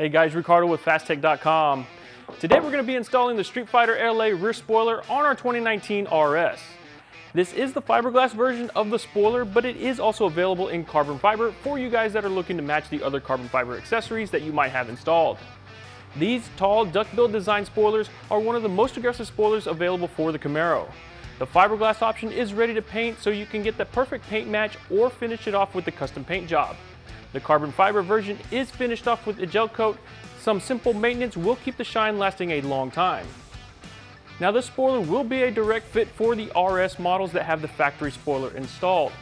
Hey guys, Ricardo with Phastek.com. Today we're going to be installing the Streetfighter LA rear spoiler on our 2019 RS. This is the fiberglass version of the spoiler, but it is also available in carbon fiber for you guys that are looking to match the other carbon fiber accessories that you might have installed. These tall duckbill design spoilers are one of the most aggressive spoilers available for the Camaro. The fiberglass option is ready to paint, so you can get the perfect paint match or finish it off with the custom paint job. The carbon fiber version is finished off with a gel coat. Some simple maintenance will keep the shine lasting a long time. Now this spoiler will be a direct fit for the RS models that have the factory spoiler installed.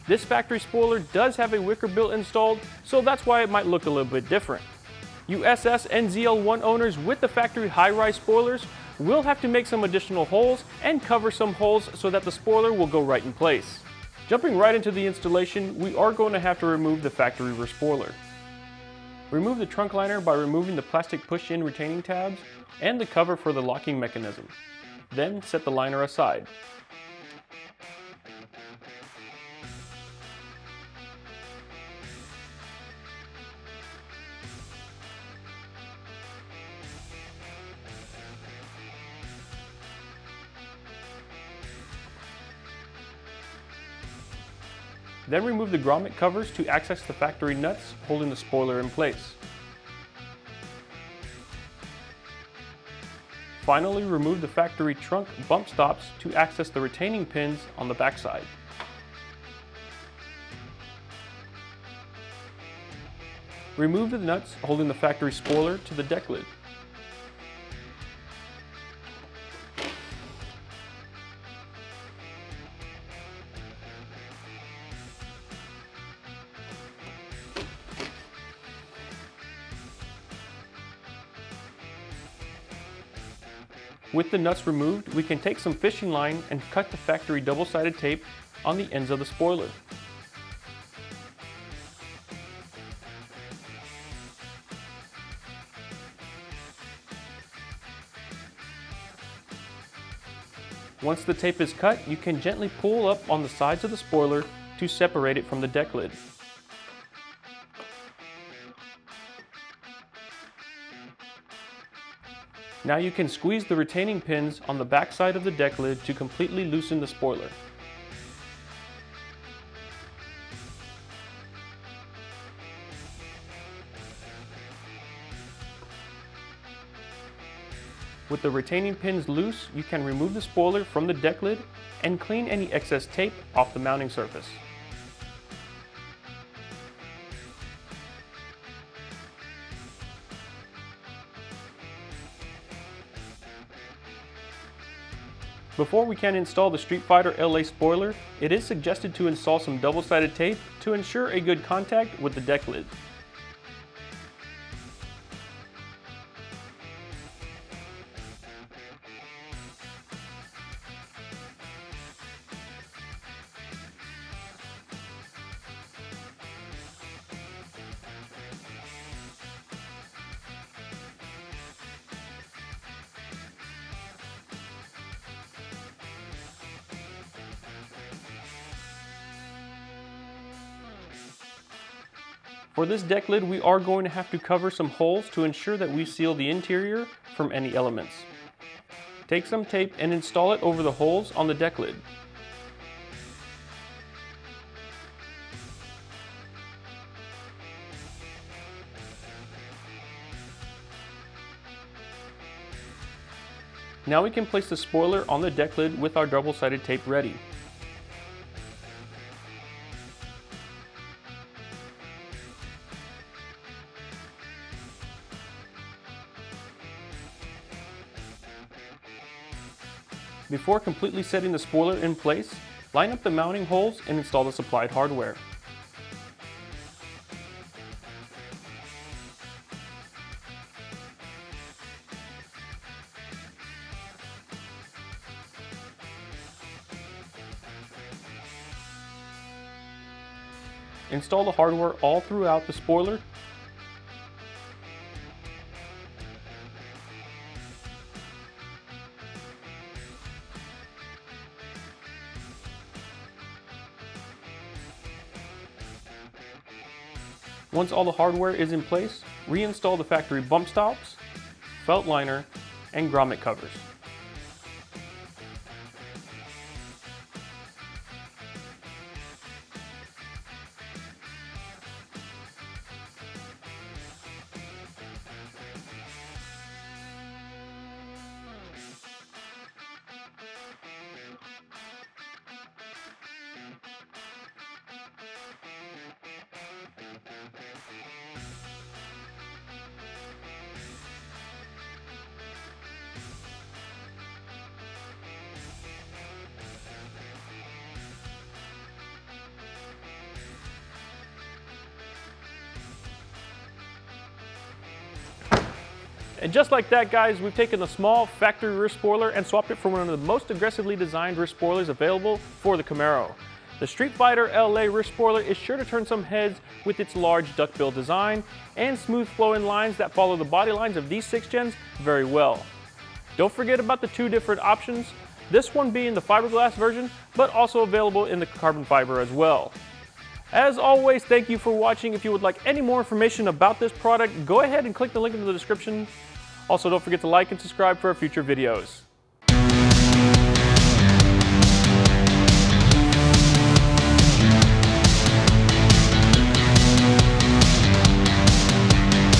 This factory spoiler does have a wicker bill installed, so that's why it might look a little bit different. You SS and ZL1 owners with the factory high-rise spoilers will have to make some additional holes and cover some holes so that the spoiler will go right in place. Jumping right into the installation, we are going to have to remove the factory rear spoiler. Remove the trunk liner by removing the plastic push-in retaining tabs and the cover for the locking mechanism. Then set the liner aside. Then remove the grommet covers to access the factory nuts holding the spoiler in place. Finally, remove the factory trunk bump stops to access the retaining pins on the backside. Remove the nuts holding the factory spoiler to the deck lid. With the nuts removed, we can take some fishing line and cut the factory double-sided tape on the ends of the spoiler. Once the tape is cut, you can gently pull up on the sides of the spoiler to separate it from the deck lid. Now you can squeeze the retaining pins on the back side of the deck lid to completely loosen the spoiler. With the retaining pins loose, you can remove the spoiler from the deck lid and clean any excess tape off the mounting surface. Before we can install the Streetfighter LA spoiler, it is suggested to install some double-sided tape to ensure a good contact with the deck lid. For this deck lid, we are going to have to cover some holes to ensure that we seal the interior from any elements. Take some tape and install it over the holes on the deck lid. Now we can place the spoiler on the deck lid with our double-sided tape ready. Before completely setting the spoiler in place, line up the mounting holes and install the supplied hardware. Install the hardware all throughout the spoiler. Once all the hardware is in place, reinstall the factory bump stops, felt liner, and grommet covers. And just like that, guys, we've taken the small factory rear spoiler and swapped it for one of the most aggressively designed rear spoilers available for the Camaro. The Streetfighter LA rear spoiler is sure to turn some heads with its large duckbill design and smooth flowing lines that follow the body lines of these 6 gens very well. Don't forget about the 2 different options, this one being the fiberglass version, but also available in the carbon fiber as well. As always, thank you for watching. If you would like any more information about this product, go ahead and click the link in the description. Also, don't forget to like and subscribe for our future videos.